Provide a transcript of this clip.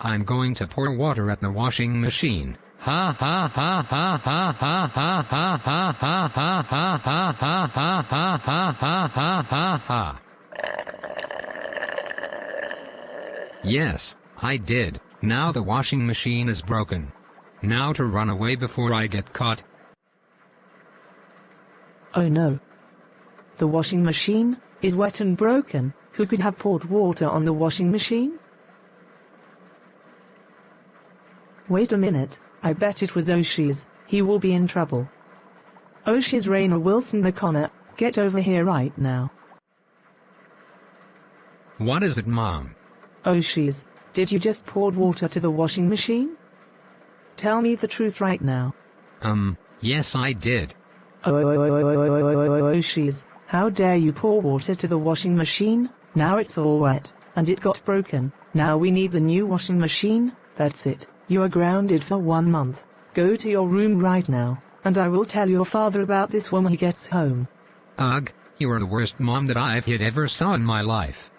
I'm going to pour water at the washing machine. Ha ha ha ha ha ha ha ha ha ha ha ha ha ha ha ha ha ha ha ha. Yes, I did. Now the washing machine is broken. Now to run away before I get caught. Oh no. The washing machine is wet and broken. Who could have poured water on the washing machine? Wait a minute, I bet it was Otis. He will be in trouble. Otis Rainer Wilson McConnor, get over here right now. What is it, Mom? Otis, did you just pour water to the washing machine? Tell me the truth right now. Yes I did. Otis, how dare you pour water to the washing machine? Now it's all wet, and it got broken. Now we need the new washing machine. That's it. You are grounded for 1 month. Go to your room right now, and I will tell your father about this when he gets home. Ugh, you are the worst mom that I've ever saw in my life.